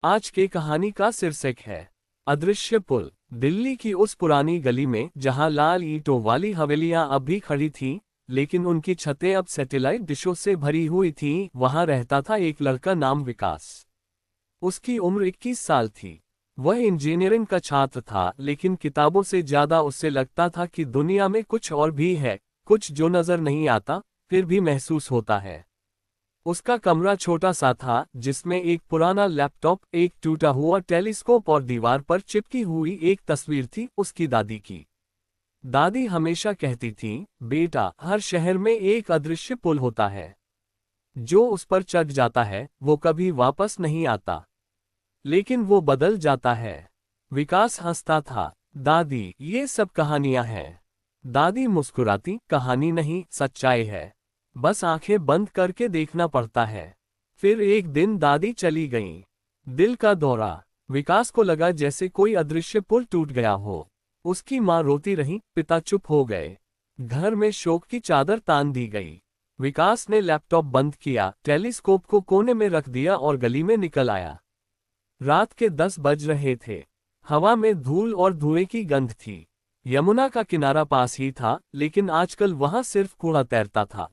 आज के कहानी का शीर्षक है अदृश्य पुल। दिल्ली की उस पुरानी गली में जहां लाल ईंटों वाली हवेलियां अब भी खड़ी थीं, लेकिन उनकी छतें अब सैटेलाइट डिशों से भरी हुई थीं, वहां रहता था एक लड़का नाम विकास। उसकी उम्र 21 साल थी। वह इंजीनियरिंग का छात्र था, लेकिन किताबों से ज्यादा उससे लगता था कि दुनिया में कुछ और भी है, कुछ जो नजर नहीं आता फिर भी महसूस होता है। उसका कमरा छोटा सा था, जिसमें एक पुराना लैपटॉप, एक टूटा हुआ टेलीस्कोप और दीवार पर चिपकी हुई एक तस्वीर थी उसकी दादी की। दादी हमेशा कहती थी, बेटा, हर शहर में एक अदृश्य पुल होता है। जो उस पर चढ़ जाता है वो कभी वापस नहीं आता, लेकिन वो बदल जाता है। विकास हंसता था। दादी, ये सब कहानियां हैं। दादी मुस्कुराती, कहानी नहीं, सच्चाई है। बस आंखें बंद करके देखना पड़ता है। फिर एक दिन दादी चली गईं। दिल का दौरा। विकास को लगा जैसे कोई अदृश्य पुल टूट गया हो। उसकी माँ रोती रही, पिता चुप हो गए। घर में शोक की चादर तान दी गई। विकास ने लैपटॉप बंद किया, टेलीस्कोप को कोने में रख दिया और गली में निकल आया। रात के 10 बज रहे थे। हवा में धूल और धुएं की गंध थी। यमुना का किनारा पास ही था, लेकिन आजकल वहां सिर्फ कूड़ा तैरता था।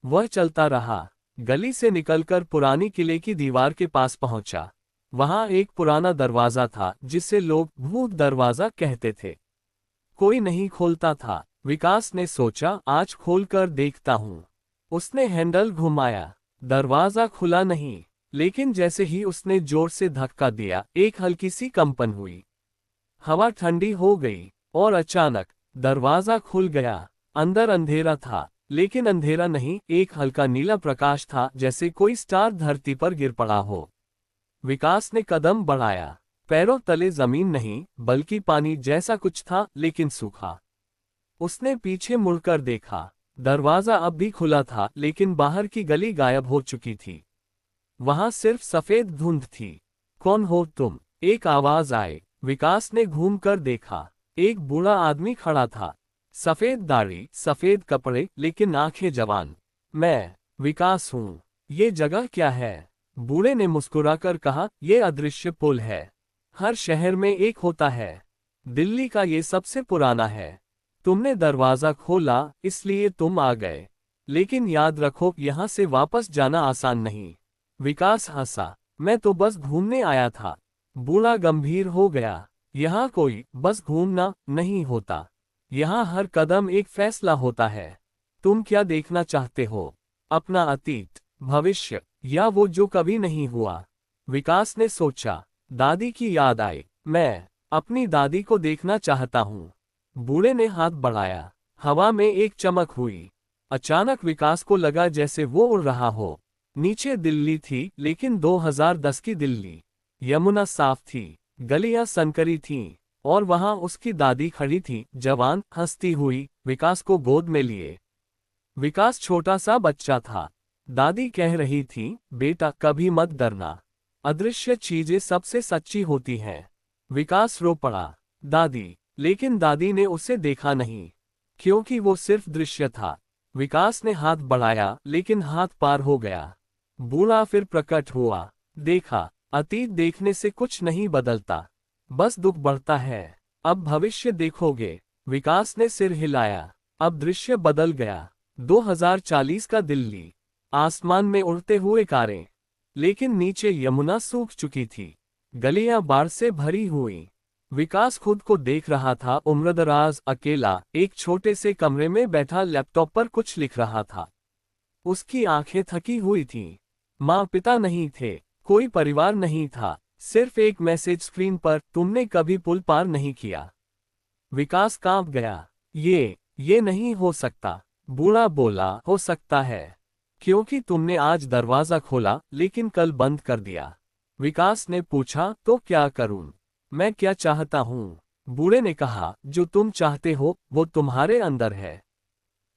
वह चलता रहा। गली से निकलकर पुरानी किले की दीवार के पास पहुंचा। वहां एक पुराना दरवाजा था, जिसे लोग भूत दरवाजा कहते थे। कोई नहीं खोलता था। विकास ने सोचा, आज खोलकर देखता हूं। उसने हैंडल घुमाया। दरवाजा खुला नहीं, लेकिन जैसे ही उसने जोर से धक्का दिया, एक हल्की सी कंपन हुई। हवा ठंडी हो गई और अचानक दरवाजा खुल गया। अंदर अंधेरा था, लेकिन अंधेरा नहीं, एक हल्का नीला प्रकाश था, जैसे कोई स्टार धरती पर गिर पड़ा हो। विकास ने कदम बढ़ाया। पैरों तले जमीन नहीं, बल्कि पानी जैसा कुछ था, लेकिन सूखा। उसने पीछे मुड़कर देखा। दरवाजा अब भी खुला था, लेकिन बाहर की गली गायब हो चुकी थी। वहां सिर्फ सफेद धुंध थी। कौन हो तुम? एक आवाज आई। विकास ने घूमकर देखा। एक बूढ़ा आदमी खड़ा था। सफेद दाढ़ी, सफेद कपड़े, लेकिन आंखें जवान। मैं विकास हूं। ये जगह क्या है? बूढ़े ने मुस्कुराकर कहा, ये अदृश्य पुल है। हर शहर में एक होता है। दिल्ली का ये सबसे पुराना है। तुमने दरवाजा खोला, इसलिए तुम आ गए। लेकिन याद रखो, यहां से वापस जाना आसान नहीं। विकास हंसा। मैं तो बस घूमने आया था। बूढ़ा गंभीर हो गया। यहाँ कोई बस घूमना नहीं होता। यहाँ हर कदम एक फैसला होता है। तुम क्या देखना चाहते हो? अपना अतीत, भविष्य, या वो जो कभी नहीं हुआ? विकास ने सोचा। दादी की याद आई। मैं अपनी दादी को देखना चाहता हूँ। बूढ़े ने हाथ बढ़ाया। हवा में एक चमक हुई। अचानक विकास को लगा जैसे वो उड़ रहा हो। नीचे दिल्ली थी, लेकिन 2010 की दिल्ली। यमुना साफ थी, गलियां संकरी थीं, और वहां उसकी दादी खड़ी थी, जवान, हंसती हुई, विकास को गोद में लिए। विकास छोटा सा बच्चा था। दादी कह रही थी, बेटा, कभी मत डरना। अदृश्य चीजें सबसे सच्ची होती हैं। विकास रो पड़ा। दादी, लेकिन दादी ने उसे देखा नहीं, क्योंकि वो सिर्फ दृश्य था। विकास ने हाथ बढ़ाया, लेकिन हाथ पार हो गया। बूढ़ा फिर प्रकट हुआ। देखा, अतीत देखने से कुछ नहीं बदलता, बस दुख बढ़ता है। अब भविष्य देखोगे? विकास ने सिर हिलाया। अब दृश्य बदल गया। 2040 का दिल्ली। आसमान में उड़ते हुए कारें, लेकिन नीचे यमुना सूख चुकी थी। गलियां बाढ़ से भरी हुई। विकास खुद को देख रहा था, उम्रदराज, अकेला, एक छोटे से कमरे में बैठा, लैपटॉप पर कुछ लिख रहा था। उसकी आंखें थकी हुई थीं। माँ पिता नहीं थे, कोई परिवार नहीं था, सिर्फ एक मैसेज स्क्रीन पर, तुमने कभी पुल पार नहीं किया। विकास कांप गया। ये नहीं हो सकता। बूढ़ा बोला, हो सकता है, क्योंकि तुमने आज दरवाजा खोला, लेकिन कल बंद कर दिया। विकास ने पूछा, तो क्या करूं? मैं क्या चाहता हूं? बूढ़े ने कहा, जो तुम चाहते हो वो तुम्हारे अंदर है,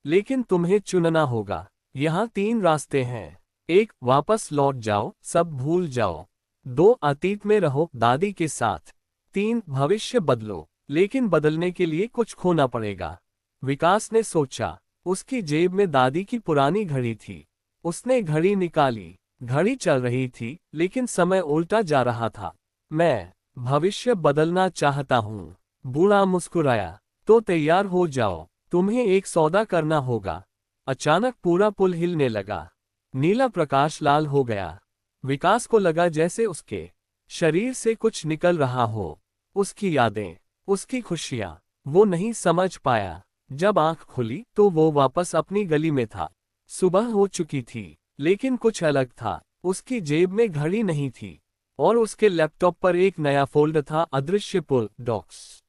लेकिन तुम्हें चुनना होगा। यहाँ 3 रास्ते हैं। 1, वापस लौट जाओ, सब भूल जाओ। 2, अतीत में रहो, दादी के साथ। 3, भविष्य बदलो, लेकिन बदलने के लिए कुछ खोना पड़ेगा। विकास ने सोचा। उसकी जेब में दादी की पुरानी घड़ी थी। उसने घड़ी निकाली। घड़ी चल रही थी, लेकिन समय उल्टा जा रहा था। मैं भविष्य बदलना चाहता हूँ। बूढ़ा मुस्कुराया। तो तैयार हो जाओ, तुम्हें एक सौदा करना होगा। अचानक पूरा पुल हिलने लगा। नीला प्रकाश लाल हो गया। विकास को लगा जैसे उसके शरीर से कुछ निकल रहा हो। उसकी यादें, उसकी खुशियां, वो नहीं समझ पाया। जब आंख खुली तो वो वापस अपनी गली में था। सुबह हो चुकी थी, लेकिन कुछ अलग था। उसकी जेब में घड़ी नहीं थी और उसके लैपटॉप पर एक नया फोल्डर था, अदृश्य पुल डॉक्स।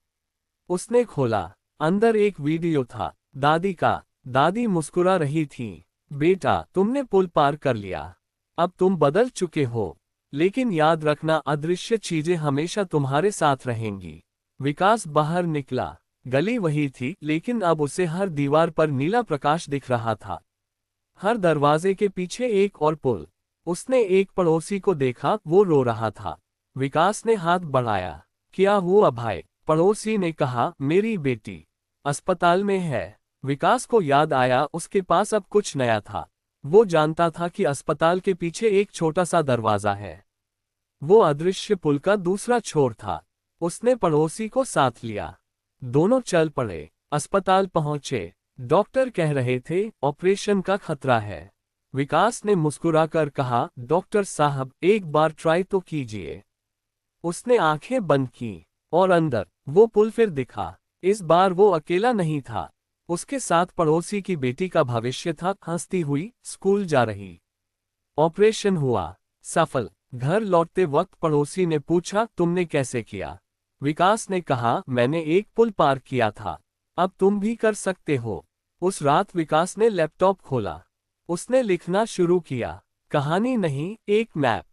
उसने खोला। अंदर एक वीडियो था, दादी का। दादी मुस्कुरा रही थी। बेटा, तुमने पुल पार कर लिया। अब तुम बदल चुके हो। लेकिन याद रखना, अदृश्य चीजें हमेशा तुम्हारे साथ रहेंगी। विकास बाहर निकला। गली वही थी, लेकिन अब उसे हर दीवार पर नीला प्रकाश दिख रहा था। हर दरवाजे के पीछे एक और पुल। उसने एक पड़ोसी को देखा, वो रो रहा था। विकास ने हाथ बढ़ाया। क्या हुआ भाई? पड़ोसी ने कहा, मेरी बेटी अस्पताल में है। विकास को याद आया, उसके पास अब कुछ नया था। वो जानता था कि अस्पताल के पीछे एक छोटा सा दरवाजा है। वो अदृश्य पुल का दूसरा छोर था। उसने पड़ोसी को साथ लिया। दोनों चल पड़े। अस्पताल पहुंचे। डॉक्टर कह रहे थे, ऑपरेशन का खतरा है। विकास ने मुस्कुराकर कहा, डॉक्टर साहब, एक बार ट्राई तो कीजिए। उसने आंखें बंद की और अंदर वो पुल फिर दिखा। इस बार वो अकेला नहीं था। उसके साथ पड़ोसी की बेटी का भविष्य था, हंसती हुई, स्कूल जा रही। ऑपरेशन हुआ, सफल। घर लौटते वक्त पड़ोसी ने पूछा, तुमने कैसे किया? विकास ने कहा, मैंने एक पुल पार किया था। अब तुम भी कर सकते हो। उस रात विकास ने लैपटॉप खोला। उसने लिखना शुरू किया। कहानी नहीं, एक मैप।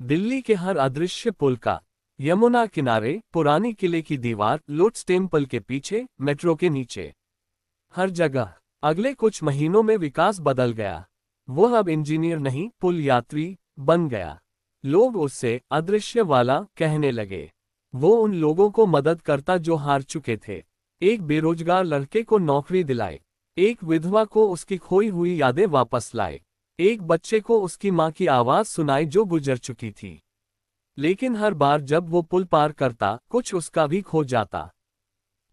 दिल्ली के हर अदृश्य पुल का। यमुना किनारे, पुरानी किले की दीवार, लोटस टेम्पल के पीछे, मेट्रो के नीचे, हर जगह। अगले कुछ महीनों में विकास बदल गया। वो अब इंजीनियर नहीं, पुल यात्री बन गया। लोग उससे अदृश्य वाला कहने लगे। वो उन लोगों को मदद करता जो हार चुके थे। एक बेरोजगार लड़के को नौकरी दिलाए। एक विधवा को उसकी खोई हुई यादें वापस लाए। एक बच्चे को उसकी माँ की आवाज सुनाई जो गुजर चुकी थी। लेकिन हर बार जब वो पुल पार करता, कुछ उसका भी खो जाता।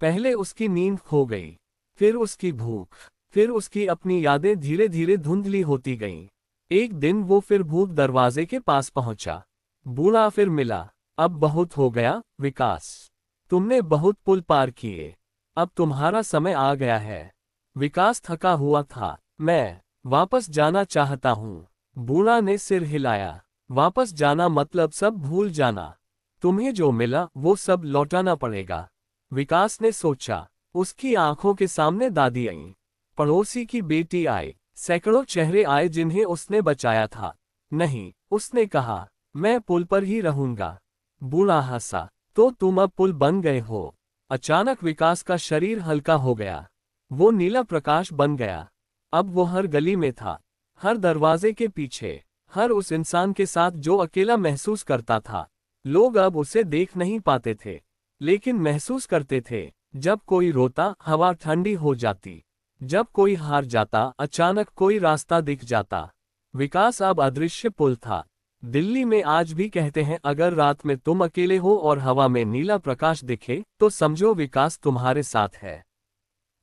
पहले उसकी नींद खो गई, फिर उसकी भूख, फिर उसकी अपनी यादें धीरे धीरे धुंधली होती गईं। एक दिन वो फिर भूख दरवाजे के पास पहुंचा। बूढ़ा फिर मिला। अब बहुत हो गया, विकास। तुमने बहुत पुल पार किए। अब तुम्हारा समय आ गया है। विकास थका हुआ था। मैं वापस जाना चाहता हूँ। बूढ़ा ने सिर हिलाया। वापस जाना मतलब सब भूल जाना। तुम्हें जो मिला वो सब लौटाना पड़ेगा। विकास ने सोचा। उसकी आंखों के सामने दादी आईं। पड़ोसी की बेटी आई। सैकड़ों चेहरे आए जिन्हें उसने बचाया था। नहीं, उसने कहा, मैं पुल पर ही रहूंगा। बूढ़ा हंसा। तो तुम अब पुल बन गए हो। अचानक विकास का शरीर हल्का हो गया। वो नीला प्रकाश बन गया। अब वो हर गली में था, हर दरवाजे के पीछे, हर उस इंसान के साथ जो अकेला महसूस करता था। लोग अब उसे देख नहीं पाते थे, लेकिन महसूस करते थे। जब कोई रोता, हवा ठंडी हो जाती। जब कोई हार जाता, अचानक कोई रास्ता दिख जाता। विकास अब अदृश्य पुल था। दिल्ली में आज भी कहते हैं, अगर रात में तुम अकेले हो और हवा में नीला प्रकाश दिखे, तो समझो विकास तुम्हारे साथ है।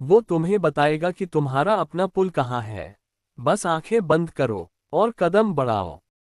वो तुम्हें बताएगा कि तुम्हारा अपना पुल कहाँ है। बस आंखें बंद करो और कदम बढ़ाओ।